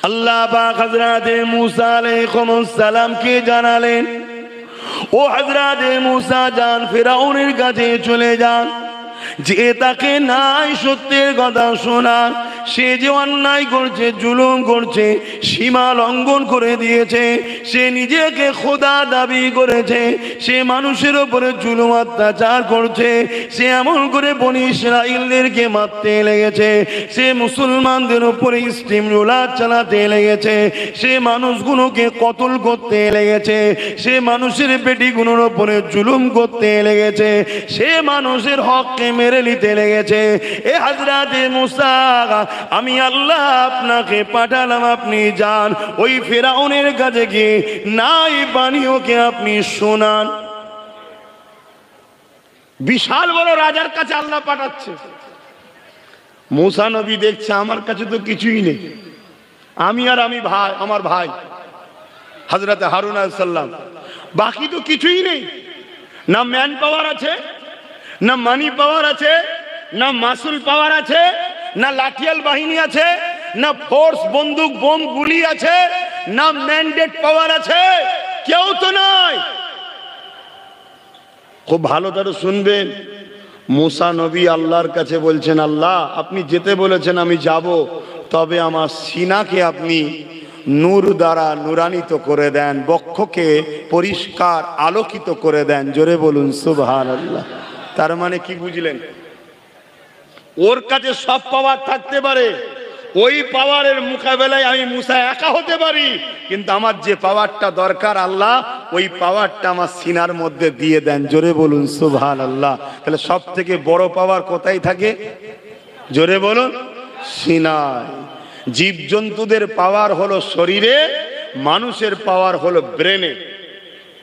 আল্লাহ পাক হযরতে মুসা আলাইহিস সালামকে জানালেন, ও হযরতে মুসা যান, ফিরাউনের কাছে চলে যান, যে তাকে নাই সত্যের কথা শোনান, সে যে অন্যায় করছে, জুলুম করছে, সীমা লঙ্ঘন করে দিয়েছে, সে নিজেকে খোদা দাবি করেছে, সে মানুষের উপরে জুলুম অত্যাচার করছে, সে এমন করে বনি ইসরাঈলদেরকে মারতে লেগেছে, সে মুসলমানদের উপরে স্টিম রোলার চালাতে লেগেছে, সে মানুষগুলোকে কতল করতে লেগেছে, সে মানুষের পেটিগুলোর উপরে জুলুম করতে লেগেছে, সে মানুষের হককে মেরে নিতে লেগেছে। এ হযরতে মুসা, আমি আল্লাহ আপনাকে পাঠালাম, আপনি যান, ওই ফিরাউনের কাছে গিয়ে নাই বাণীকে আপনি শোনান। বিশাল বড় রাজার কাছে আল্লাহ পাঠাচ্ছে। মুসা নবী দেখছে আমার কাছে তো কিছুই নেই, আমি আর ভাই, আমার ভাই হযরতে হারুন আলাইহিস সালাম, বাকি তো কিছুই নেই। না ম্যান পাওয়ার আছে, না মানি পাওয়ার আছে, না মাসুল পাওয়ার আছে, না লাঠিয়াল বাহিনী আছে, না ফোর্স বন্দুক বোম গুলি আছে, না ম্যান্ডেট পাওয়ার আছে, কেউ তো নাই। খুব ভালো করে শুনবেন, মুসা নবী আল্লাহর কাছে বলছেন, আল্লাহ আপনি যেতে বলেছেন, আমি যাব, তবে আমার সিনাকে আপনি নূর দ্বারা নূরান্বিত করে দেন, বক্ষকে পরিষ্কার আলোকিত করে দেন। জোরে বলুন সুবহানাল্লাহ। তার মানে কি বুঝলেন? ওর কাছে সব পাওয়ার থাকতে পারে, ওই পাওয়ারের মোকাবেলায় আমি মুসা একা হতে পারি, কিন্তু আমার যে পাওয়ারটা দরকার আল্লাহ, ওই পাওয়ারটা আমার সিনার মধ্যে দিয়ে দেন। জোরে বলুন সুবহানাল্লাহ। তাহলে সব থেকে বড় পাওয়ার কোথায় থাকে? জোরে বলুন, সিনায়। জীবজন্তুদের পাওয়ার হলো শরীরে, মানুষের পাওয়ার হলো ব্রেনে,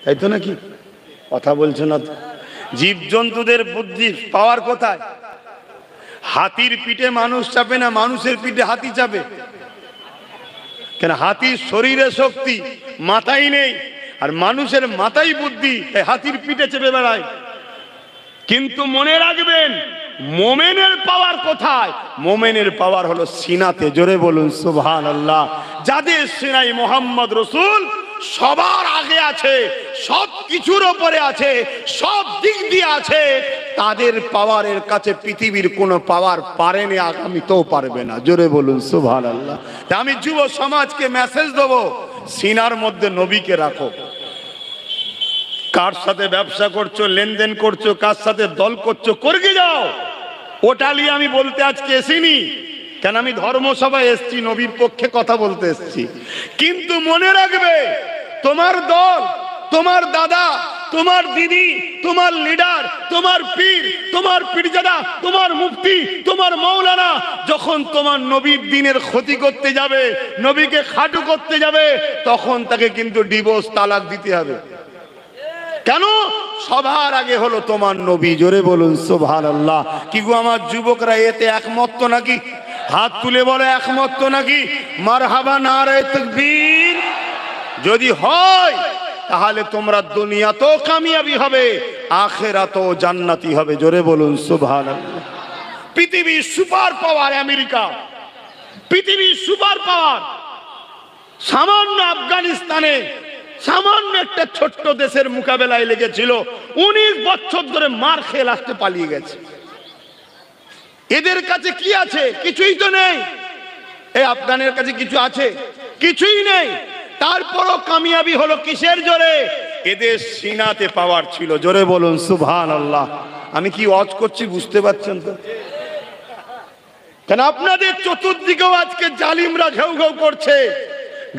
তাই তো নাকি? কথা বলছে না তো? জীবজন্তুদের বুদ্ধি পাওয়ার কোথায়? হাতির পিঠে মানুষ চাপে না, মানুষের পিঠে হাতি চাপে কেন? হাতির শরীরে শক্তি, মাথায় নেই, আর মানুষের মাথায় বুদ্ধি, হাতির পিঠে চেপে বেড়ায়। কিন্তু মনে রাখবেন, মোমেনের পাওয়ার কোথায়? মোমেনের পাওয়ার হলো সিনাতে। জোরে বলুন সুবহানাল্লাহ। যাদের সিনায় মোহাম্মদ রসুল সবার আগে আছে, সব কিছুর উপরে আছে, সব দিক দিয়ে আছে, তাদের পাওয়ারের কাছে পৃথিবীর কোনো পাওয়ার পারেনি, আগামীতেও পারবে না। জোরে বলুন সুবহানাল্লাহ। তা আমি যুব সমাজকে মেসেজ দেবো, সিনার মধ্যে নবীকে রাখো। কার সাথে ব্যবসা করছো, লেনদেন করছো, কার সাথে দল করছো, করগে যাও। ওটা নিয়ে আমি বলতে আজকে এসিনি, কেন আমি ধর্মসভায় এসছি, নবীর পক্ষে কথা বলতে এসছি। কিন্তু মনে রাখবে, তোমার দল, তোমার দাদা, তোমার দিদি, তোমার লিডার, তোমার পীর, তোমার পীরজাদা, তোমার মুফতি, তোমার মাওলানা যখন তোমার নবীর দ্বীনের ক্ষতি করতে যাবে, নবীকে খাটু করতে যাবে, তখন তাকে কিন্তু ডিভোর্স, তালাক দিতে হবে। কেন? সবার আগে হলো তোমার নবী। জোরে বলুন সুবহানাল্লাহ। কি গো আমার যুবকরা, এতে একমত তো নাকি? হাত তুলে বলে একমত তো নাকি? মারহাবা, নারে তাকবীর। যদি হয় তাহলে তোমরা দুনিয়াতেও কামিয়াবি হবে, আখিরাতেও জান্নাতি হবে। জোরে বলুন সুবহানাল্লাহ। পৃথিবীর সুপার পাওয়ার আমেরিকা, পৃথিবীর সুপার পাওয়ার সামান্য আফগানিস্তানে, সামান্য একটা ছোট্ট দেশের মোকাবেলায় লেগেছিল, 19 বছর ধরে মার খেয়ে লাস্টে পালিয়ে গেছে। এদের কাছে কি আছে? কিছুই তো নেই। এই আফগানের কাছে কিছু আছে? কিছুই নেই। তারপরও কামিয়াবি হলো কিসের জোরে? এদের সিনাতে পাওয়ার ছিল। জোরে বলুন সুবহানাল্লাহ। আমি কি ওয়াজ করছি বুঝতে পারছেন তো? কেন আপনাদের চতুর্দিকেও আজকে জালিমরা ঘেউ ঘেউ করছে,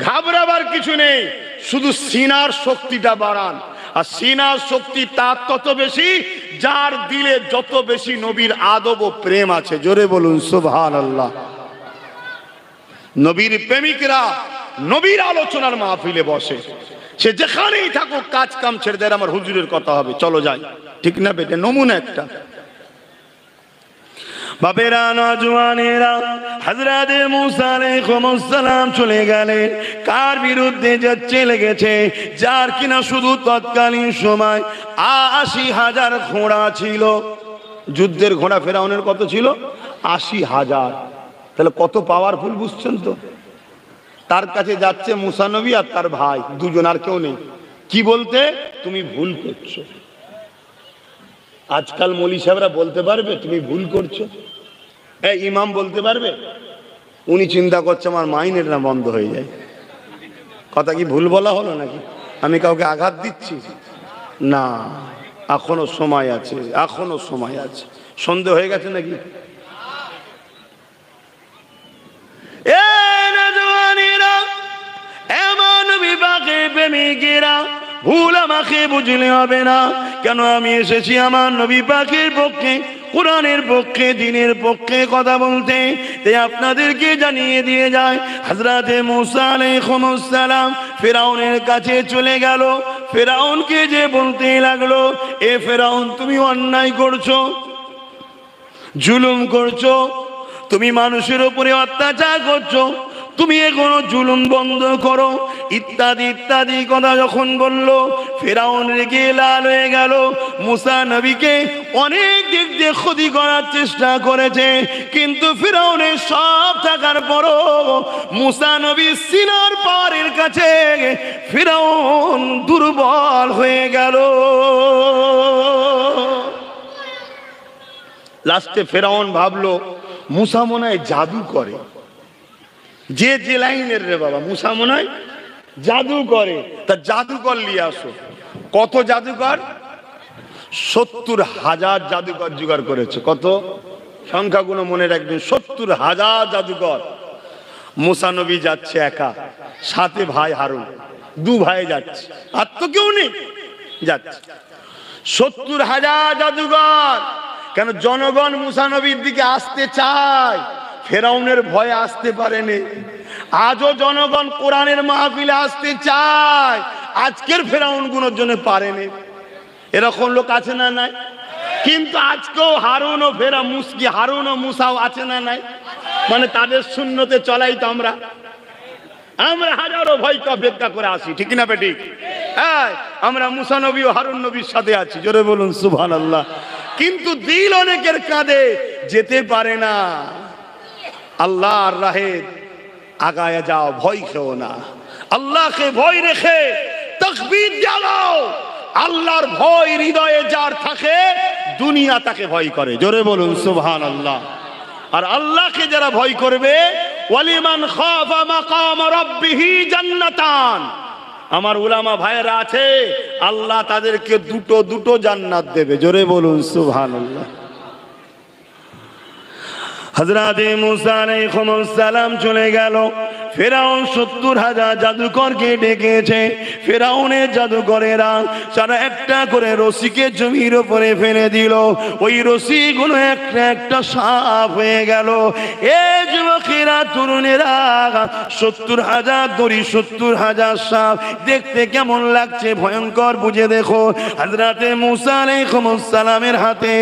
ঘাবড়াবার কিছু নেই, শুধু সিনার শক্তিটা বাড়ান। আর সিনার শক্তি তার তত বেশি যার দিলে যত বেশি নবীর আদব ও প্রেম আছে। জোরে বলুন সুবহানাল্লাহ। নবীর প্রেমিকরা নবীর আলোচনার মাহফিলে বসে, সে যেখানেই থাকুক কাজ কাম ছেড়ে দেয়, আমার হুজুরের কথা হবে, চলো যাই। ঠিক না বেটে? নমুনা একটা। বাপেরা, নওজওয়ানেরা, হযরতে মুসা আলাইহিস সালাম চলে গেলেন। কার বিরুদ্ধে যাচ্ছে? লেগেছে যার কিনা শুধু তৎকালীন সময় ৮০,০০০ ঘোড়া ছিল। যুদ্ধের ঘোড়া ফেরাউনের কত ছিল? ৮০,০০০। তাহলে কত পাওয়ারফুল বুঝছেন তো? তার কাছে যাচ্ছে মুসা নবী আর তার ভাই দুজন, আর কেউ নেই। কি বলতে? তুমি ভুল করছো। আজকাল মৌলী সাহেবরা বলতে পারবে তুমি ভুল করছো? ইমাম বলতে পারবে? উনি চিন্তা করছে আমার মাইনের না বন্ধ হয়ে যায়। কথা কি ভুল বলা হলো নাকি? আমি কাউকে আঘাত দিচ্ছি না, এখনো সময় আছে, এখনো সময় আছে। সন্দেহ হয়ে গেছে নাকি? এমন বিভাগে প্রেমিকেরা ভুল আমাকে বুঝলে হবে না। কেন আমি এসেছি আমার নবী পাকের পক্ষে, কোরআনের পক্ষে, দ্বীনের পক্ষে কথা বলতে। তাই আপনাদেরকে জানিয়ে দিয়ে যায়, হযরতে মুসা আলাইহিস সালাম ফিরআউনের কাছে চলে গেল। ফিরআউনকে যে বলতে লাগলো, এ ফিরআউন তুমি অন্যায় করছো, জুলুম করছো, তুমি মানুষের উপরে অত্যাচার করছো, তুমি এখনো জুলুম বন্ধ করো, ইত্যাদি ইত্যাদি কথা যখন বললো, ফিরআউন রেগে লাল হয়ে গেল। মুসা নবীকে অনেক দিক দিয়ে ক্ষতি করার চেষ্টা করেছে, কিন্তু ফিরআউনের সব থাকার পরও মুসা নবী সিনার পাহাড়ের কাছে ফিরআউন দুর্বল হয়ে গেল। লাস্টে ফিরআউন ভাবলো মুসা মনে হয় জাদু করে। যে যে লাইনের রে বাবা, মুসা মনে হয় জাদু করে, তা জাদুকর নিয়ে আসো। কত জাদুকর? 70,000 জাদুকর জোগাড় করেছে। কত? সংখ্যাগুলো মনে রাখবেন, 70,000 জাদুকর। মুসা নবী যাচ্ছে একা, সাথে ভাই হারুন, দু ভাই যাচ্ছে, আর তো কেউ নেই, যাচ্ছে 70,000 জাদুকর। কেন? জনগণ মুসা নবীর দিকে আসতে চায়, ফেরাউনের ভয়ে আসতে পারেনি। আজও জনগণ কোরআনের মাহফিলে আসতে চায়, আজকের ফেরাউন গুলোর জন্য পারেনি। এরকম লোক আছে না নাই? কিন্তু আজকেও হারুন ও ফেরা মুসকি, হারুন ও মুসাও আছে না নাই? মানে তাদের সুন্নতে চলাই তো আমরা হাজারো ভয়কে অপেক্ষা করে আসি, ঠিক না বেটি? হ্যাঁ, আমরা মুসা নবী ও হারুন নবীর সাথে আছি, জোরে বলুন সুবহানাল্লাহ। কিন্তু দিল অনেকের কাঁধে, যেতে পারে না। আল্লাহর রাহে আগায় যাও, ভয় খেও না, আল্লাহকে ভয় রেখে তাকবীর জানাও। আল্লাহর ভয় হৃদয়ে যার থাকে, দুনিয়া তাকে ভয় করে, জোরে বলুন সুবহানাল্লাহ। আর আল্লাহকে যারা ভয় করবে, ওয়ালিমান খাফা মাকাম রাব্বিহি জান্নাতান, আমার উলামা ভাইয়েরা আছে, আল্লাহ তাদেরকে দুটো দুটো জান্নাত দেবে, জোরে বলুন সুবহানাল্লাহ। হযরতে মুসা আলাইহিস সালাম চলে গেল। ফেরাউন 70,000 জাদুকরকে ডেকেছে। ফেরাউনের জাদুকরেরা সারা একটা করে রশিকে জমির উপরে ফেলে দিল। ওই রশিগুলো একটা একটা সাপ হয়ে গেল। এ যুবকেরা, তরুণেরা, 70,000 দড়ি, 70,000 সাপ দেখতে কেমন লাগছে ভয়ঙ্কর, বুঝে দেখো। হযরতে মুসা আলাইহিস সালামের হাতে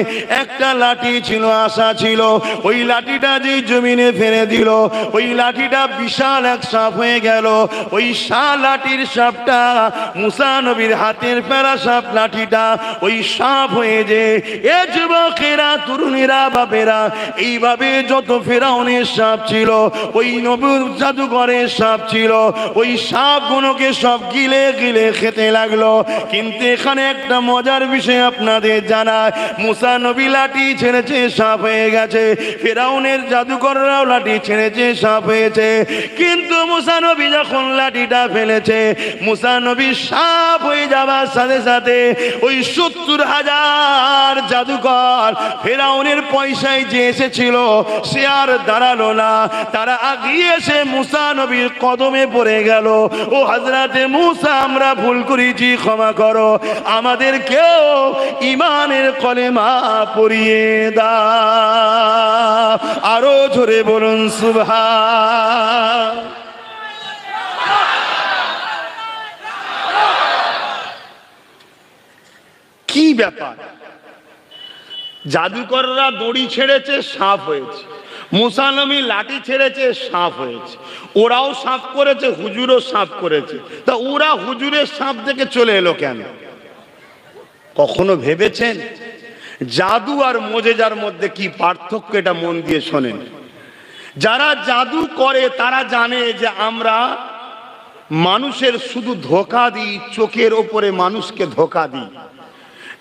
একটা লাঠি ছিল, আশা ছিল। ওই লাঠিটা যে জমিনে ফেলে দিল, ওই লাঠিটা বিশাল এক সাপ হয়ে গেল। ওই লাঠির সাপটা মুসা নবীর হাতের প্যারা সাপ, লাঠিটা ওই সাপ হয়ে যে। এ যুবকেরা, তরুণীরা, বাপেরা, এইভাবে যত ফেরাউনের সাপ ছিল, ওই নবীর জাদুঘরের সাপ ছিল, ওই সাপগুলোকে সব গিলে গিলে খেতে লাগলো। কিন্তু এখানে একটা মজার বিষয় আপনাদের জানায়, মুসা নবী লাঠি ছেড়েছে, সাপ হয়ে গেছে। ফেরাউনের জাদুকররাও লাঠি ছেড়েছে, সাপ হয়েছে। কিন্তু মুসা নবী যখন লাঠিটা ফেলেছে, মুসা নবী সাপ হয়ে যাবার সাথে সাথে ওই 70,000 জাদুকর ফেরাউনের পয়সায় যে এসেছিল, সে আর দাঁড়ালো না। তারা আগিয়ে এসে মুসা নবীর কদমে পড়ে গেল। ও হযরতে মুসা, আমরা ভুল করেছি, ক্ষমা করো, আমাদেরকেও ঈমানের কলেমা পড়িয়ে দাও। আরো জোরে বলুন সুবহান। কি ব্যাপার? জাদুকররা দড়ি ছেড়েছে, সাপ হয়েছে। মুসা নবী লাঠি ছেড়েছে, সাপ হয়েছে। ওরাও সাপ করেছে, হুজুরও সাপ করেছে। তা ওরা হুজুরের সাপ থেকে চলে এলো কেন? কখনো ভেবেছেন জাদু আর মোজেজার মধ্যে কি পার্থক্য? এটা মন দিয়ে শোনেন। যারা জাদু করে তারা জানে যে আমরা মানুষের শুধু ধোঁকা দিই, চোখের ওপরে মানুষকে ধোঁকা দিই।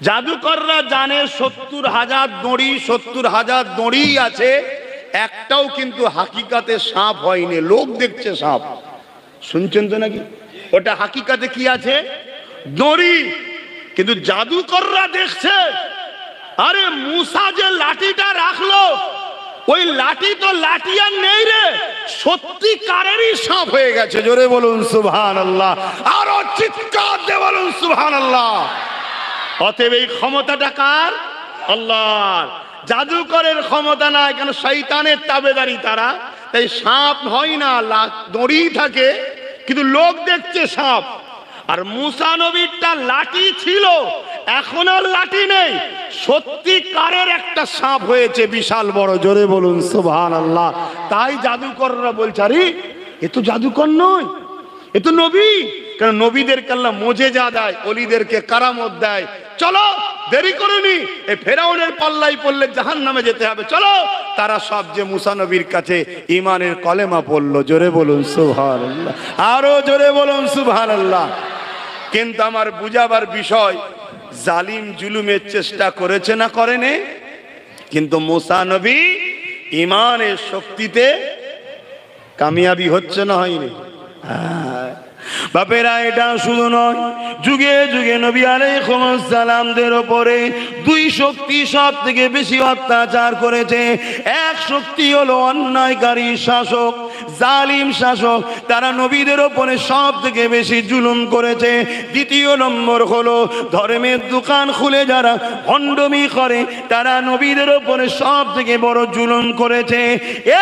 জাদুকররা জানে 70,000 দড়ি, 70,000 দড়ি আছে, একটাও কিন্তু হাকিকাতে সাপ হয়নি, লোক দেখছে সাপ। শুনছেন তো নাকি? ওটা হাকিকাতে কি আছে? দড়ি। কিন্তু জাদুকররা দেখছে আরে মুসা যে লাঠিটা রাখলো, ওই লাঠি তো লাঠি আর নেই রে, সত্যিকারেরই সাপ হয়ে গেছে। জোরে বলুন সুবহানাল্লাহ, আরো চিৎকার দিয়ে বলুন সুবহানাল্লাহ। অতএব এই ক্ষমতাটা কার? আল্লাহর। জাদুকরের ক্ষমতা নাই, কেন শয়তানের তাবেদারি তারা। তাই সাপ হয় না, দড়ি থাকে, কিন্তু লোক দেখছে সাপ। আর মুসা নবীরটা লাঠি ছিল, এখন আর লাঠি নেই, সত্যিকারের একটা সাপ হয়েছে বিশাল বড়। জোরে বলুন সুবহানাল্লাহ। তাই জাদুকররা বলছে আরে এ তো জাদুকর নয়, এ তো নবী। কারণ নবীদেরকে আল্লাহ মোজেজা দেয়, ওলিদেরকে কারামত দেয়। চলো দেরি করুনি, এই ফেরাউনের পাল্লাই পড়লে জাহান্নামে যেতে হবে, চলো। তারা সব যে মুসা নবীর কাছে ঈমানের কলেমা পড়লো। জোরে বলুন সুবহানাল্লাহ, আরো জোরে বলুন সুবহানাল্লাহ। কিন্তু আমার বুঝাবার বিষয়, জালিম জুলুমের চেষ্টা করেছে না করেনি? কিন্তু মুসা নবী ঈমানের শক্তিতে কামিয়াবি হচ্ছে না হয়নি? বাপেরা এটা শুধু নয়, যুগে যুগে নবী আলাইহিস সালামদের উপরে দুই শক্তি সব থেকে বেশি অত্যাচার করেছে। এক শক্তি হলো অন্যায়কারী শাসক, জালিম শাসক, তারা নবীদের উপরে সব থেকে বেশি জুলুম করেছে। দ্বিতীয় নম্বর হলো ধর্মের দোকান খুলে যারা ভণ্ডামি করে, তারা নবীদের উপরে সব থেকে বড় জুলুম করেছে।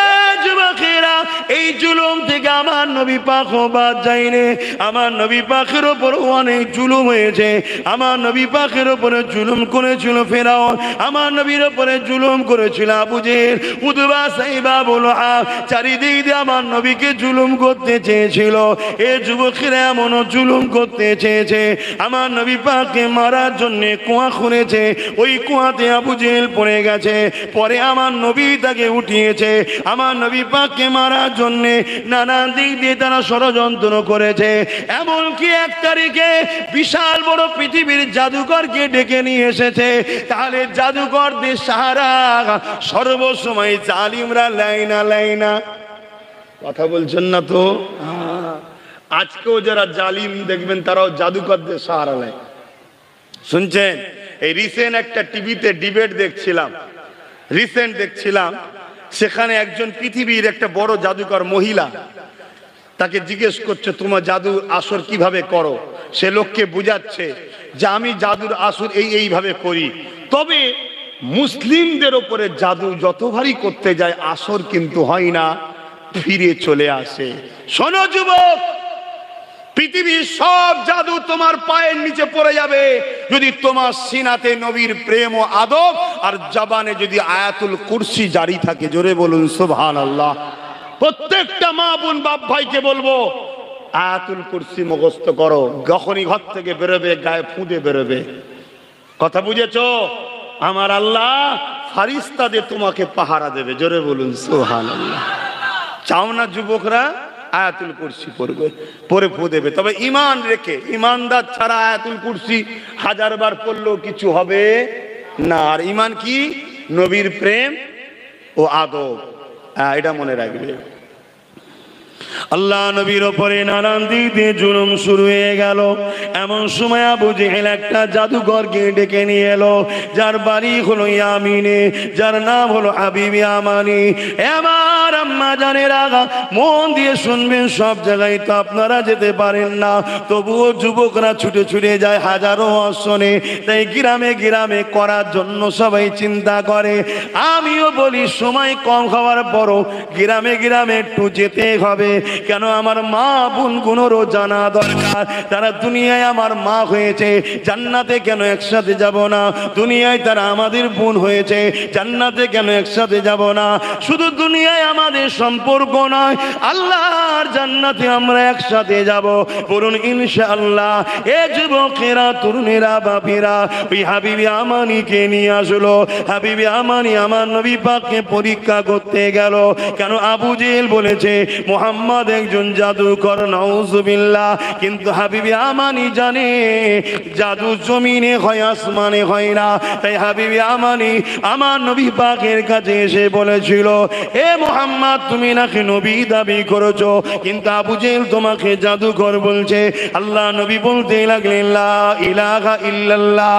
এ যুবকেরা, এই জুলুম থেকে আমার নবী পাক বাদ যায়নি। আমার নবী পাকের উপর অনেক জুলুম হয়েছে। আমার নবী পাকের উপরে জুলুম করেছিল ফেরাউন, আমার নবীর উপরে জুলুম করেছিল আবু জেহেল, উতবা, সাইবা, বলহা, চারিদিক দিয়ে আমার নবীকে জুলুম করতে চেয়েছিল। এ যুবকেরা এমনও জুলুম করতে চেয়েছে, আমার নবী পাককে মারার জন্য কুয়া খুঁড়েছে, ওই কুয়াতে আবু জেহেল পড়ে গেছে। পরে আমার নবী তাকে উঠিয়েছে। আমার নবী পাককে মারার জন্য নানান দিক দিয়ে তারা ষড়যন্ত্র করেছে। এমনকি এক তারিখে বিশাল বড় পৃথিবীর জাদুকরকে ডেকে নিয়ে এসেছে। তাহলে জাদুকরদের সাহারা সর্বসময় জালিমরা লাইনা। কথা বলছেন না তো? আজকেও যারা জালিম দেখবেন তারাও জাদুকরদের সাহারা নেয়। শুনছেন? এই রিসেন্ট একটা টিভিতে ডিবেট দেখছিলাম, সেখানে একজন পৃথিবীর একটা বড় জাদুকর মহিলা, তাকে জিজ্ঞেস করছে তোমার জাদুর আসর কিভাবে করো। সে লোককে বুঝাচ্ছে যে আমি জাদুর আসর এইভাবে করি। তবে মুসলিমদের উপরে জাদু যতবারই করতে যায় আসর কিন্তু হয় না, ফিরে চলে আসে। শোনো যুবক, পৃথিবীর সব জাদু তোমার পায়ের নিচে পড়ে যাবে যদি তোমার সিনাতে নবীর প্রেম ও আদব আর জবানে যদি আয়াতুল কুরসি জারি থাকে। জোরে বলুন সুবহানাল্লাহ। প্রত্যেকটা মা বোন বাপ ভাইকে বলবো আয়াতুল কুরসি মুখস্থ করো, যখনই ঘর থেকে বেরোবে গায়ে ফুঁদে বেরোবে। কথা বুঝেছো? আমার আল্লাহ ফারিস্তা দিয়ে তোমাকে পাহারা দেবে। জোরে বলুন সুবহানাল্লাহ। চাও না যুবকরা আয়াতুল কুরসি পড়বে, পরে ফু দেবে, তবে ঈমান রেখে। ঈমানদার ছাড়া আয়াতুল কুরসি 1000 বার পড়লেও কিছু হবে না। আর ঈমান কি? নবীর প্রেম ও আদব, এটা মনে রাখবে। আল্লাহ নবীর ওপরে নানান দিক দিয়ে জুলুম শুরু হয়ে গেল। এমন সময় আবু জেহেল একটা জাদুকরকে ডেকে নিয়ে এলো, যার বাড়ি হলো ইয়ামিনে, যার নাম হলো হাবিব ইয়ামানি। আমার আম্মা জানের আগা মন দিয়ে শুনবেন, সব জায়গায় তো আপনারা যেতে পারেন না, তবুও যুবকরা ছুটে ছুটে যায় হাজারো অশ্বনে। তাই গ্রামে গ্রামে করার জন্য সবাই চিন্তা করে। আমিও বলি সময় কম হওয়ার পরও গ্রামে গ্রামে একটু যেতে হবে। কেন আমার মা বোনগুলোরও জানা দরকার, তারা দুনিয়ায় আমার মা হয়েছে, জান্নাতে কেন একসাথে যাব না? দুনিয়ায় তারা আমাদের বোন হয়েছে, জান্নাতে কেন একসাথে যাব না? শুধু দুনিয়ায় আমাদের সম্পর্ক নয়, আল্লাহর জান্নাতে আমরা একসাথে যাব। বলুন ইনশাআল্লাহ। এ যুবকেরা, তরুণেরা, বাপেরা, ওই হাবিবি আমানিকে নিয়ে আসলো। হাবিবি আমানি আমার নবী পাককে পরীক্ষা করতে গেল। কেন? আবু জেহেল বলেছে মুহাম্মদ একজন জাদুকর, নাউজুবিল্লাহ। কিন্তু হাবিবি আমানি জানে জাদু জমিনে হয়, আসমানে হয় না। তাই হাবিবি আমানি আমার নবী পাকের কাছে এসে বলেছিল, এ মুহাম্মদ তুমি নাকি নবী দাবি করেছো, কিন্তু আবু জেহেল তোমাকে জাদুকর বলছে। আল্লাহ নবী বলতে লাগলেন, লা ইলাহা ইল্লাল্লাহ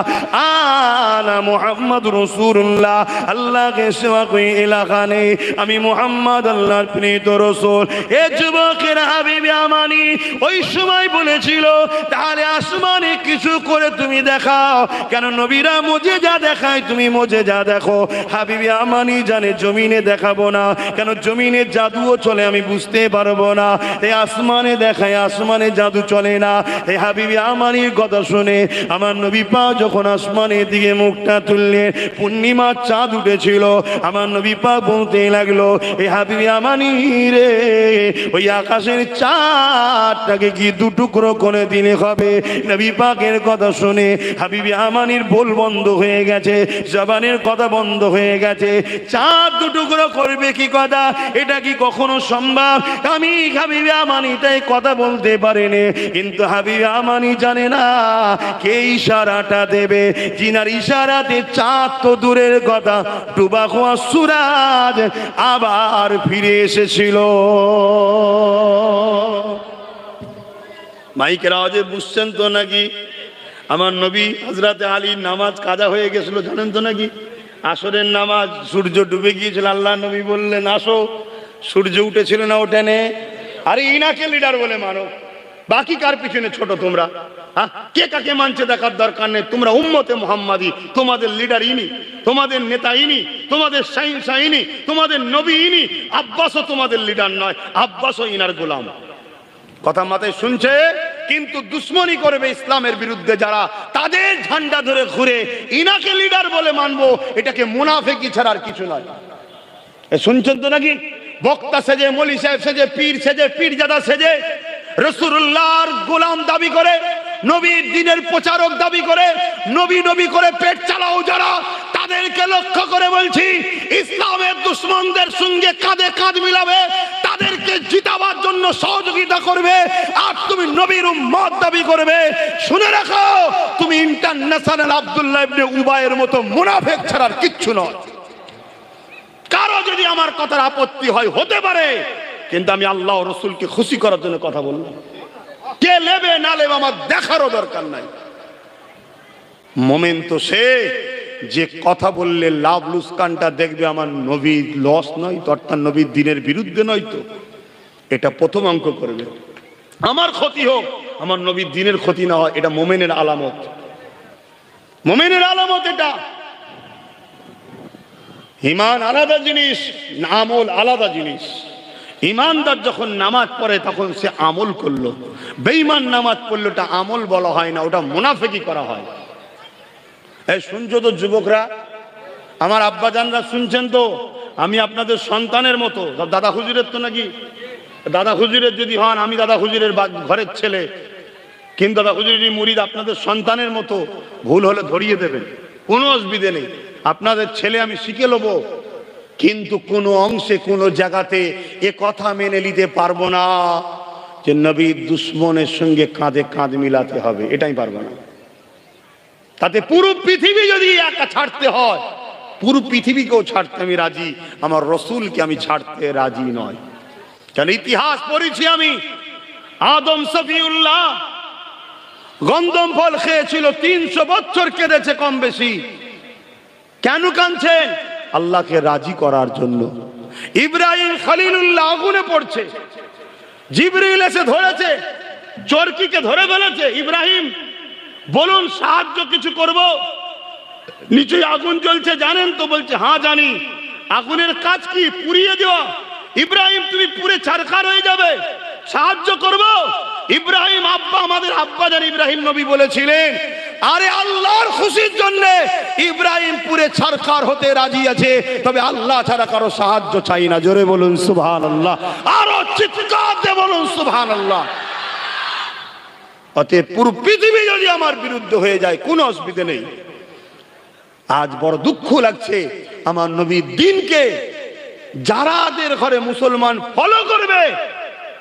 আনা মুহাম্মাদুর রাসূলুল্লাহ। আল্লাহকে সেবা কই ইলাহা নেই, আমি মুহাম্মদ আল্লাহর প্রেরিত রাসূল। এ যুবকেরা, হাবিবি আমানি ওই সময় বলেছিল, তাহলে আসমানে কিছু করে তুমি দেখাও। কেন? নবীরা মুজিজা দেখায়, তুমি মুজিজা দেখো। হাবিবি আমানি জানে জমিনে দেখাবো না। কেন? জমিনে জাদুও চলে, আমি বুঝতে পারবো না। এই আসমানে দেখায়, আসমানে জাদু চলে না। এই হাবিবি আমানির কথা শুনে আমার নবী পাক যখন আসমানের দিকে মুখটা তুললেন, পূর্ণিমার চাঁদ উঠেছিল। আমার নবী পাক বলতে লাগলো, এই হাবিবি আমানি রে, ওই আকাশের চাঁদটাকে কি দুটুকরো করে দিলে হবে? নবী পাকের কথা শুনে হাবিবি আমানির বল বন্ধ হয়ে গেছে, জবানের কথা বন্ধ হয়ে গেছে। চাঁদ দুটুকরো করবে কি কথা? এটা কি কখনো সম্ভব? আমি হাবিবি আমানি তাই কথা বলতে পারেনি। কিন্তু হাবিবি আমানি জানে না কে ইশারাটা দেবে। জিনার ইশারাতে চাঁদ তো দূরের কথা, ডুবা হওয়া সূরজ আবার ফিরে এসেছিল। মাইকের আওয়াজে বুঝছেন তো নাকি? আমার নবী হযরতে আলীর নামাজ কাজা হয়ে গেছিল, জানেন তো নাকি? আসরের নামাজ, সূর্য ডুবে গিয়েছিল। আল্লাহ নবী বললেন, আসো। সূর্য উঠেছিল না, ওঠেনে? আরে ইনাকে লিডার বলে মানো, বাকি কার পিছনে ছোট তোমরা? কে কাকে মানছে দেখার দরকার নেই। তোমরা উম্মতে মুহাম্মাদি, তোমাদের লিডার ইনি, তোমাদের নেতা ইনি, তোমাদের শাহিনশাহ ইনি, তোমাদের নবী ইনি। আব্বাসও তোমাদের লিডার নয়, আব্বাসও ইনার গোলাম। কথা মাথায় শুনছে? কিন্তু দুশ্মনী করবে ইসলামের বিরুদ্ধে যারা, তাদের ঝান্ডা ধরে ঘুরে ইনাকে লিডার বলে মানবো, এটাকে মুনাফিকি ছাড়া আর কিছু নয়। শুনছেন তো নাকি? বক্তা সেজে, মৌলী সাহেব সেজে, পীর সেজে, পীরজাদা সেজে রাসূলুল্লাহর গোলাম দাবি করে, নবীর দ্বীনের প্রচারক দাবি করে, নবী নবী করে পেট চালাও যারা, তাদেরকে লক্ষ্য করে বলছি, ইসলামের দুশমনদের সঙ্গে কাঁধে কাঁধ মিলাবে, তাদেরকে জিতাবার জন্য সহযোগিতা করবে। আর তুমি নবীর উম্মত দাবি করবে, শুনে রাখো, তুমি ইন্টারন্যাশনাল আব্দুল্লাহ ইবনে উবাইয়ের মতো মুনাফিক ছাড়ার কিচ্ছু নয়। কারো যদি আমার কথার আপত্তি হয়, হতে পারে, কিন্তু আমি আল্লাহ ও রাসূলকে খুশি করার জন্য কথা বললাম। কে নেবে না নেবে আমার দেখারও দরকার নাই। মোমেন তো সে যে কথা বললে লাভ লুসকানটা দেখবে আমার নবীর লস নয় তো, অর্থাৎ নবীর দ্বীনের বিরুদ্ধে নয় তো, এটা প্রথম অঙ্ক করবে। আমার ক্ষতি হোক, আমার নবীর দ্বীনের ক্ষতি না হয়, এটা মোমেনের আলামত। মোমেনের আলামত এটা। ঈমান আলাদা জিনিস, আমল আলাদা জিনিস। ইমানদার যখন নামাজ পড়ে তখন সে আমল করলো, বেঈমান নামাজ পড়লো, ওটা আমল বলা হয় না, ওটা মুনাফিকি করা হয়। এই শুনছো তো যুবকরা, আমার আব্বাজানরা শুনছেন তো? আমি আপনাদের সন্তানের মতো। দাদা হুজুরের তো নাকি, দাদা হুজুরের যদি হন, আমি দাদা হুজুরের ঘরের ছেলে, কিন্তু দাদা হুজুরেরই মুরিদ, আপনাদের সন্তানের মতো। ভুল হলে ধরিয়ে দেবেন, কোনো অসুবিধে নেই, আপনাদের ছেলে আমি শিখে নেবো। কিন্তু কোনো অংশে কোনো জায়গাতে এ কথা মেনে নিতে পারবো না যে নবীর দুশ্মনের সঙ্গে কাঁধে কাঁধ মিলাতে হবে, এটাই পারবো না। তাতে পুরো পৃথিবী যদি একা ছাড়তে হয়, পুরো পৃথিবীকেও ছাড়তে আমি রাজি, আমার রসুলকে আমি ছাড়তে রাজি নয়। কেন? ইতিহাস পড়েছি আমি। আদম সফিউল্লাহ গন্ধম ফল খেয়েছিল, 300 বছর কেঁদেছে কম বেশি। কেন কাঁদছেন? আল্লাহকে রাজি করার জন্য। ইব্রাহিম খলিলুল্লাহ আগুনে পড়ছে, জিবরিল এসে ধরেছে, চরকিকে ধরে ফেলেছে। ইব্রাহিম বলুন, সাহায্য কিছু করব? নিচে আগুন জ্বলছে, জানেন তো? বলছে হ্যাঁ জানি। আগুনের কাজ কি? পুড়িয়ে দেওয়া। ইব্রাহিম তুমি পুড়ে ছারখার হয়ে যাবে। সাহায্য করব। ইব্রাহিম আব্বা, আমাদের আব্বাজান ইব্রাহিম নবী বলেছিলেন, আরে আল্লাহর খুশির জন্য ইব্রাহিম পুরে ছারখার হতে রাজি আছে, তবে আল্লাহ ছাড়া কারো সাহায্য চাই না। জোরে বলুন সুবহানাল্লাহ, আরো চিৎকার দিয়ে বলুন সুবহানাল্লাহ। অতএব পুরো পৃথিবী যদি আমার বিরুদ্ধে হয়ে যায় কোনো অসুবিধা নেই। আজ বড় দুঃখ লাগছে, আমার নবীর দিনকে যারাদের ঘরে মুসলমান ফলো করবে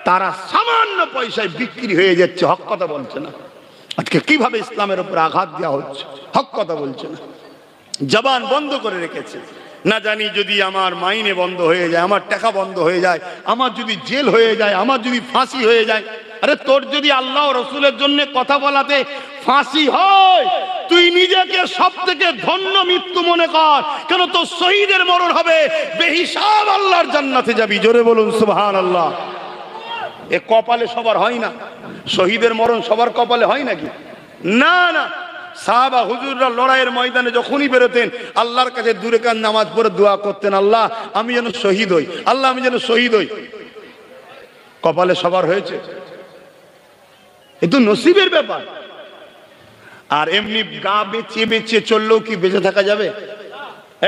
তারা সামান্য পয়সায় বিক্রি হয়ে যাচ্ছে, হক কথা বলছে না। আজকে কিভাবে ইসলামের উপর আঘাত দেওয়া হচ্ছে, হক কথা বলছে না, জবান বন্ধ করে রেখেছে। না জানি যদি আমার মাইনে বন্ধ হয়ে যায়, আমার টাকা বন্ধ হয়ে যায়, আমার যদি জেল হয়ে যায়, আমার যদি ফাঁসি হয়ে যায়। আরে তোর যদি আল্লাহ রসুলের জন্য কথা বলাতে ফাঁসি হয়, তুই নিজেকে সব থেকে ধন্য মৃত্যু মনে কর, কেন তোর শহীদের মরণ হবে, বেহিসাব আল্লাহর জান্নাতে যাবি। জোরে বলুন সুবহানাল্লাহ। এ কপালে সবার হয় না, শহীদের মরণ সবার কপালে হয় নাকি? না না, সাহাবা হুজুররা লড়াইয়ের ময়দানে যখনই বেরোতেন আল্লাহর কাছে দূরে কান নামাজ পড়ে দোয়া করতেন, আল্লাহ আমি যেন শহীদ হই, আল্লাহ আমি যেন শহীদ হই। কপালে সবার হয়েছে? এ তো নসিবের ব্যাপার। আর এমনি গা বেঁচিয়ে বেঁচিয়ে চললেও কি বেঁচে থাকা যাবে?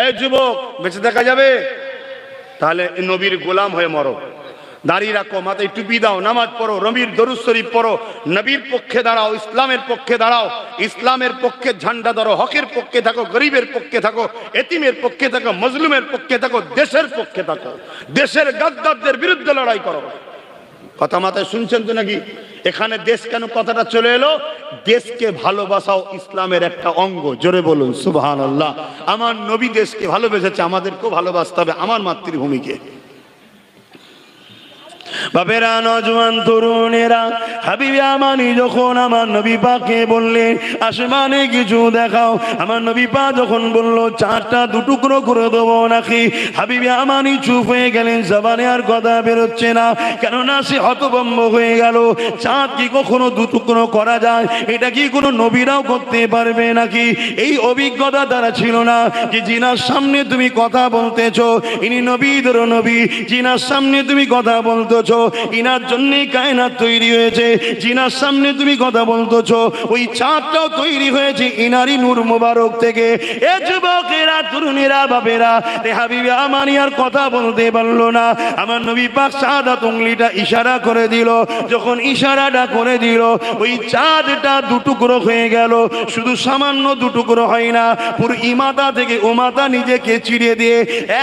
এই যুবক, বেঁচে থাকা যাবে? তাহলে নবীর গোলাম হয়ে মরো, দাঁড়িয়ে রাখো, মাথায় টুপি দাও, নামাজ পড়ো, নবীর দরুদ শরীফ পড়ো, নবীর পক্ষে দাঁড়াও, ইসলামের পক্ষে দাঁড়াও, ইসলামের পক্ষে ঝান্ডা ধরো, হকের পক্ষে থাকো, গরিবের পক্ষে থাকো, এতিমের পক্ষে থাকো, মজলুমের পক্ষে থাকো, দেশের পক্ষে থাকো, দেশের গাদ্দারদের বিরুদ্ধে লড়াই করো। কথা মাথায় শুনছেন তো নাকি? এখানে দেশ কেন কথাটা চলে এলো? দেশকে ভালোবাসাও ইসলামের একটা অঙ্গ। জোরে বলুন সুবহানাল্লাহ। আমার নবী দেশকে ভালোবেসেছে, আমাদেরকেও ভালোবাসতে হবে আমার মাতৃভূমিকে। বাপেরা, নজওয়ান তরুণেরা, হাবিবে আমানি যখন আমার নবী পাককে বললেন আসমানে কিছু দেখাও, আমার নবী পাক যখন বলল চাঁদটা দুটুকরো করে দেবো নাকি, হাবিবে আমানি চুপ হয়ে গেলেন, জবানে আর কথা বেরোচ্ছে না, কেননা সে হতভম্ব হয়ে গেল। চাঁদ কি কখনো দুটুকরো করা যায়? এটা কি কোনো নবীরাও করতে পারবে নাকি? এই অভিজ্ঞতা তারা ছিল না যে জিনার সামনে তুমি কথা বলতেছো, ইনি নবীদের নবী, জিনার সামনে তুমি কথা বলতেছো, ইনার জন্য কায়নাত তৈরি হয়েছে, জিনার সামনে তুমি কথা বলতেছো, ওই চাঁদটাও তৈরি হয়েছে ইনারই নূর মুবারক থেকে। এ যুবকেরা, তরুণেরা, বাপেরা, রে হাবিবে আমানি আর কথা বলতে পারলো না। আমার নবী পাক শাহাদাত উংলিটা ইশারা করে দিল, যখন ইশারাটা করে দিল ওই চাঁদটা দুটুকরো হয়ে গেল। শুধু সামান্য দুটুকরো হয় না, পুরো ইমাতা থেকে উমাতা নিজেকে চিড়িয়ে দিয়ে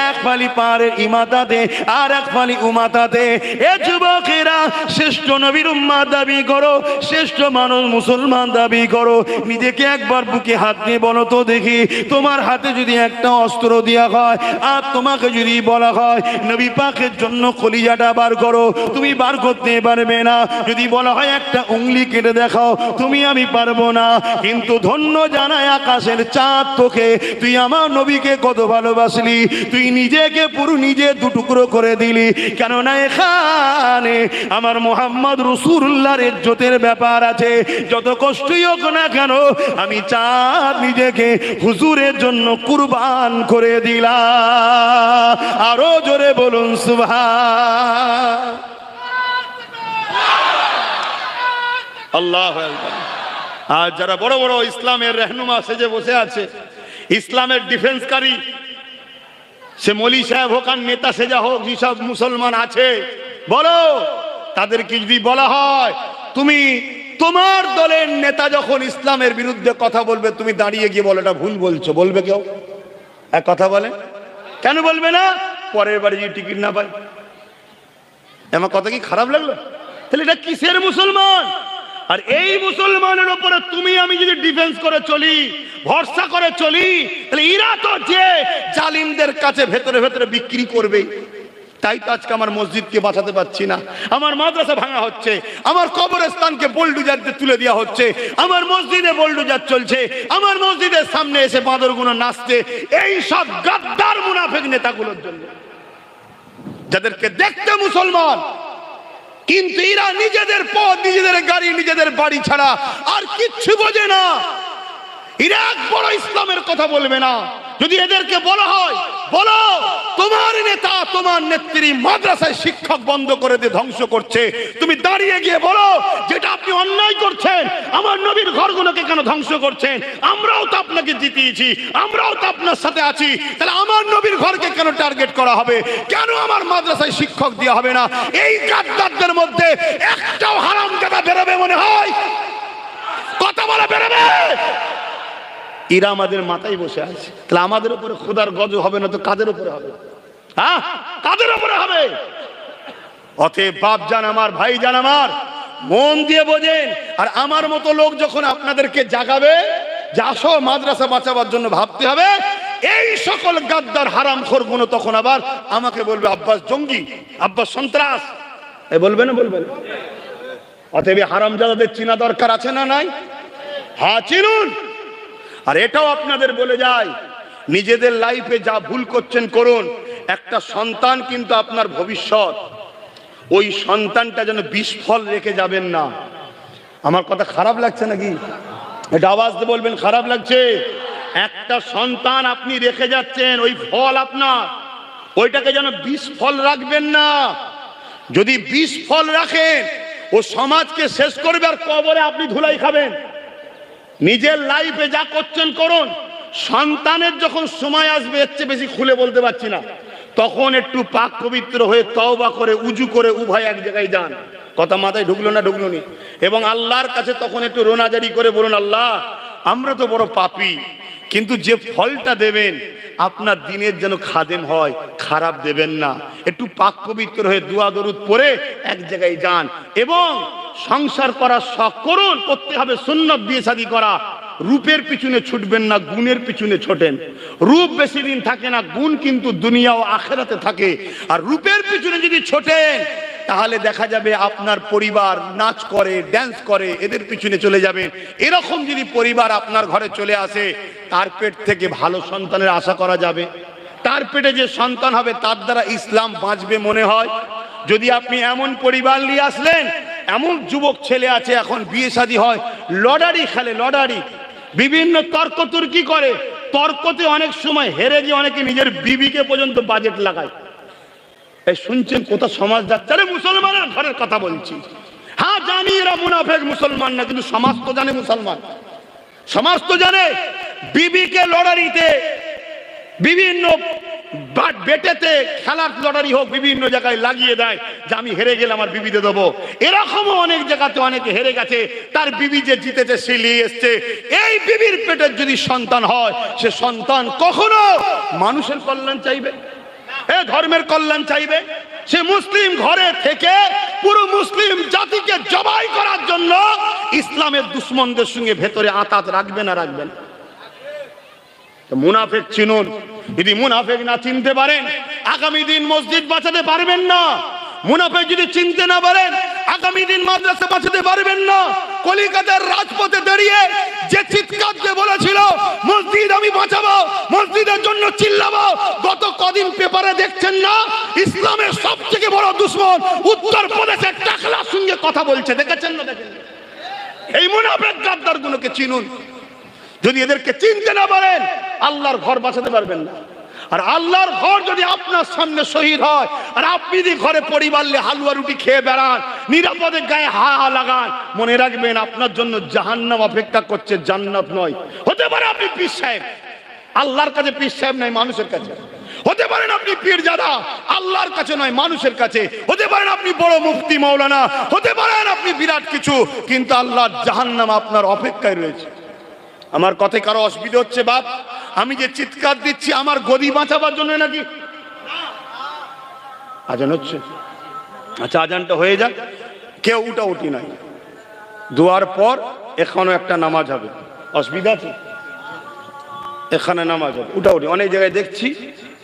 এক ফালি পাহাড়ের ইমাতাতে আর এক ফালি উমাতাতে। এ যুবকেরা, শ্রেষ্ঠ নবীর উম্মাত দাবি করো, শ্রেষ্ঠ মানুষ মুসলমান দাবি করো, নিজেকে একবার বুকে হাত দিয়ে বলো তো দেখি, তোমার হাতে যদি একটা অস্ত্র দেওয়া হয় আর তোমাকে যদি বলা হয় নবী পাকের জন্য কলিজাটা বার করো, তুমি বার করতে পারবে না। যদি বলা হয় একটা উংলি কেটে দেখাও, তুমি আমি পারবো না। কিন্তু ধন্য জানায় আকাশের চাঁদ তোকে, তুই আমার নবীকে কত ভালোবাসলি, তুই নিজেকে পুরো নিজে দুটুকরো করে দিলি। কেননা এখানে আমার মুহাম্মদ রাসূলুল্লাহর ইজ্জতের ব্যাপার আছে। যত কষ্টই হোক না কেন, আমি চাঁদ নিজেকে হুজুরের জন্য কুরবান করে দিলাম। আরো জোরে বলুন সুবহান আল্লাহু আকবার। আর যারা বড় বড় ইসলামের রহনুমা সেজে বসে আছে, ইসলামের ডিফেন্সকারী, সে মৌলী সাহেব হোক আর নেতা সেজা হোক, যেসব মুসলমান আছে বলো, তাদেরকে যদি বলা হয় তুমি তোমার দলের নেতা যখন ইসলামের বিরুদ্ধে কথা বলবে, তুমি দাঁড়িয়ে গিয়ে বলো এটা ভুল বলছো, বলবে কেউ? এক কথা বলে কেন বলবে না? পরের বারে যদি টিকিট না পাই। আমার কথা কি খারাপ লাগলো? তাহলে এটা কিসের মুসলমান? আর এই মুসলমানের উপরে তুমি আমি যদি ডিফেন্স করে চলি, ভরসা করে চলি, তাহলে এরা তো যে জালিমদের কাছে ভেতরে ভেতরে বিক্রি করবে। তাই তো আজকে আমার মসজিদকে বাঁচাতে পারছি না, আমার মাদ্রাসা ভাঙা হচ্ছে, আমার কবরস্থানকে বুলডোজার দিয়ে তুলে দেওয়া হচ্ছে, আমার মসজিদে বুলডোজার চলছে, আমার মসজিদের সামনে এসে বাঁদরগুলো নাচছে, এই সব গাদ্দার মুনাফিক নেতাগুলোর জন্য, যাদেরকে দেখতে মুসলমান কিন্তু এরা নিজেদের পথ, নিজেদের গাড়ি, নিজেদের বাড়ি ছাড়া আর কিচ্ছু বোঝে না। এরা এক বড় ইসলামের কথা বলবে না, যদি এদেরকে বলা হয়, বলো তোমার নেতা তোমার নেত্রী মাদ্রাসায় শিক্ষক বন্ধ করে দিয়ে ধ্বংস করছে, তুমি দাঁড়িয়ে গিয়ে বলো যেটা আপনি অন্যায় করছেন, আমার নবীর ঘরগুলোকে কেন ধ্বংস করছেন, আমরাও তো আপনাকে জিতিয়েছি, আমরাও তো আপনার সাথে আছি, তাহলে আমার নবীর ঘরকে কেন টার্গেট করা হবে, কেন আমার মাদ্রাসায় শিক্ষক দেওয়া হবে না? এই গাদ্দারদের মধ্যে একটাও হারামজাদা বেরোবে মনে হয়? কথা বলা বেরোবে? এরা আমাদের মাথায় বসে আছে, তাহলে আমাদের উপরে খোদার গজব হবে না তো কাদের উপরে হবে? হ্যাঁ, কাদের উপরে হবে? অতএব বাপ জান আমার, ভাই জান আমার, মন দিয়ে বোঝেন। আর আমার মতো লোক যখন আপনাদেরকে জাগাবে যে আসো মাদ্রাসা বাঁচাবার জন্য ভাবতে হবে, এই সকল গাদ্দার হারামখোর গুলো তখন আবার আমাকে বলবে আব্বাস জঙ্গি, আব্বাস সন্ত্রাস, এই বলবে না? বলবেন। অতএব হারামজাদাদের চিনা দরকার আছে না নাই? হ্যাঁ, চিনুন। আর এটাও আপনাদের বলে যায়, নিজেদের লাইফে যা ভুল করছেন করুন, একটা সন্তান কিন্তু আপনার ভবিষ্যৎ, ওই সন্তানটা যেন বিস্ফল রেখে যাবেন না। আমার কথা খারাপ লাগছে নাকি? এটা আওয়াজ দিয়ে বলবেন খারাপ লাগছে। একটা সন্তান আপনি রেখে যাচ্ছেন, ওই ফল আপনার, ওইটাকে যেন বিস্ফল রাখবেন না। যদি বিস্ফল রাখেন ও সমাজকে শেষ করবে, আর কবরে আপনি ধুলাই খাবেন। নিজের লাইফে যা করছেন করুন, সন্তানের যখন সময় আসবে, এর চেয়ে বেশি খুলে বলতে পারছি না, তখন একটু পাক পবিত্র হয়ে তওবা করে উজু করে উভয় এক জায়গায় যান। কথা মাথায় ঢুকলো না? ঢুকলো নি? এবং আল্লাহর কাছে তখন একটু রোনাজারি করে বলুন, আল্লাহ আমরা তো বড় পাপী, কিন্তু যে ফলটা দেবেন আপনার দিনের যেন খাদেম হয়, খারাপ দেবেন না। একটু পাক পবিত্র হয়ে দোয়া দরুদ পড়ে এক জায়গায় যান এবং সংসার করার শখ করুন। করতে হবে সুন্নত বিয়ে শাদী করা। রূপের পিছনে ছুটবেন না, গুণের পিছনে ছোটেন। রূপ বেশি দিন থাকে না, গুণ কিন্তু দুনিয়া ও আখিরাতে থাকে। আর রূপের পিছনে যদি ছোটেন তাহলে দেখা যাবে আপনার পরিবার নাচ করে, ড্যান্স করে, এদের পিছনে চলে যাবেন। এরকম যদি পরিবার আপনার ঘরে চলে আসে, তার পেট থেকে ভালো সন্তানের আশা করা যাবে? তার পেটে যে সন্তান হবে তার দ্বারা ইসলাম বাঁচবে মনে হয়? যদি আপনি এমন পরিবার নিয়ে আসলেন, এমন যুবক ছেলে আছে এখন বিয়ে শাদী হয়, লটারি খেলে, লটারি, বিভিন্ন তর্ক তুর্কি করে, তর্কতে অনেক সময় হেরে গিয়ে অনেকে নিজের বিবিকে পর্যন্ত বাজেট লাগায়। এই শুনছেন কোথা সমাজ যাচ্ছে? আরে মুসলমানের ঘরের কথা বলছি। হ্যাঁ জানি এরা মুনাফেক মুসলমান না, কিন্তু সমাজ তো জানে মুসলমান, সমাজ তো জানে। বিবিকে লটারিতে, বিভিন্ন বেটেতে, খেলার লটারি হোক, বিভিন্ন জায়গায় লাগিয়ে দেয় যে আমি হেরে গেলে আমার বিবিতে দেবো। এরকমও অনেক জায়গাতে অনেকে হেরে গেছে, তার বিবি যে জিতেছে সে নিয়ে এসছে। এই বিবির পেটের যদি সন্তান হয়, সে সন্তান কখনো মানুষের কল্যাণ চাইবে, এ ধর্মের কল্যাণ চাইবে? সে মুসলিম ঘরে থেকে পুরো মুসলিম জাতিকে জবাই করার জন্য ইসলামের দুশ্মনদের সঙ্গে ভেতরে আঁতাত রাখবে না? রাখবেন? মুনাফেক চিনুন। যদি মুনাফেক না চিনতে পারেন, আগামী দিন মসজিদ বাঁচাতে পারবেন না। মুনাফেক যদি চিনতে না পারেন, আগামী দিন মাদ্রাসা বাঁচাতে পারবেন না। কলিকাতার রাজপথে দাঁড়িয়ে যে চিৎকার দিয়ে বলেছিল মসজিদ আমি বাঁচাবো, মসজিদের জন্য চিল্লাবো, গত কদিন পেপারে দেখছেন না ইসলামের সবথেকে বড় দুশ্মন উত্তর প্রদেশের টাকলার সঙ্গে কথা বলছে, দেখেছেন না? দেখেন। এই মুনাফেক গাদ্দার গুলোকে চিনুন। যদি এদেরকে চিনতে না পারেন, আল্লাহর ঘর বাঁচাতে পারবেন না। আর আল্লাহর ঘর যদি আপনার সামনে শহীদ হয়, আর আপনি যদি ঘরে পরিবার নিয়ে হালুয়া রুটি খেয়ে বেড়ান, নিরাপদে গায়ে হা হা লাগান, মনে রাখবেন আপনার জন্য জাহান্নাম অপেক্ষা করছে, জান্নাত নয়। হতে পারে আপনি পীর সাহেব, আল্লাহর কাছে পীর সাহেব নাই, মানুষের কাছে। হতে পারেন আপনি পীরজাদা, আল্লাহর কাছে নয়, মানুষের কাছে। হতে পারেন আপনি বড় মুফতি মাওলানা, হতে পারেন আপনি বিরাট কিছু, কিন্তু আল্লাহর জাহান্নাম আপনার অপেক্ষায় রয়েছে। আমার কথায় কারো অসুবিধা হচ্ছে বাপ? আমি যে চিৎকার দিচ্ছি আমার গদি বাঁচাবার জন্য নাকি? আজান হচ্ছে, আচ্ছা আজানটা হয়ে যাক, কেউ উঠাউঠি নাই। দোয়ার পর এখনো একটা নামাজ হবে, অসুবিধা আছে? এখানে নামাজ হবে, উঠাউঠি। অনেক জায়গায় দেখছি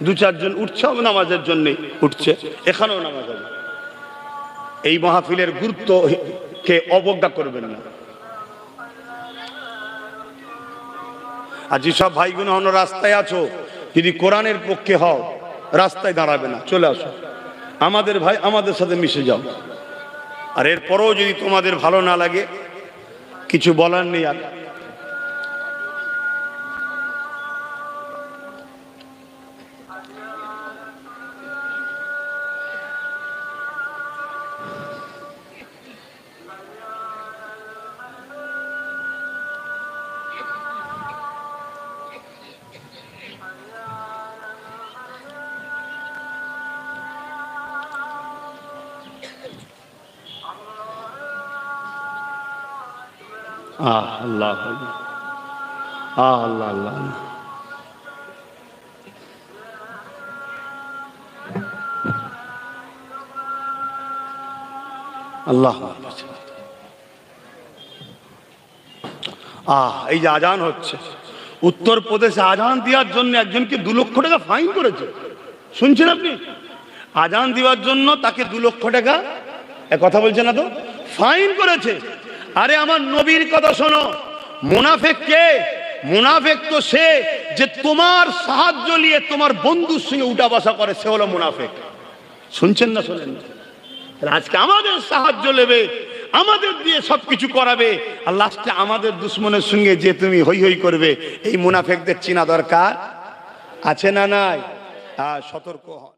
দু চারজন উঠছে নামাজের জন্য, উঠছে, এখানেও নামাজ হবে। এই মাহফিলের গুরুত্বকে অবজ্ঞা করবেন না। আর যেসব ভাইগুলো হন রাস্তায় আছো, যদি কোরআনের পক্ষে হও, রাস্তায় দাঁড়াবে না, চলে আসো, আমাদের ভাই, আমাদের সাথে মিশে যাও। আর এরপরেও যদি তোমাদের ভালো না লাগে, কিছু বলার নেই। আর আল্লাহ আল্লাহ আল্লাহ আল্লাহ। এই যে আজান হচ্ছে, উত্তরপ্রদেশে আজান দেওয়ার জন্য একজনকে 2 লক্ষ টাকা ফাইন করেছে, শুনছেন আপনি? আজান দেওয়ার জন্য তাকে 2 লক্ষ টাকা, কথা বলছে না তো, ফাইন করেছে। আরে আমার নবীর কথা শোনো, মুনাফিক কে? মুনাফিক তো সে যে তোমার সাহায্য নিয়ে তোমার বন্ধুর সঙ্গে উঠা বসা করে, সে হলো মুনাফিক। শুনছেন না শোনেন না? আজকে আমাদের সাহায্য নেবে, আমাদের দিয়ে সবকিছু করাবে, আর লাস্টে আমাদের দুশ্মনের সঙ্গে যে তুমি হই হই করবে, এই মুনাফিকদের চেনা দরকার আছে না নাই? সতর্ক হন।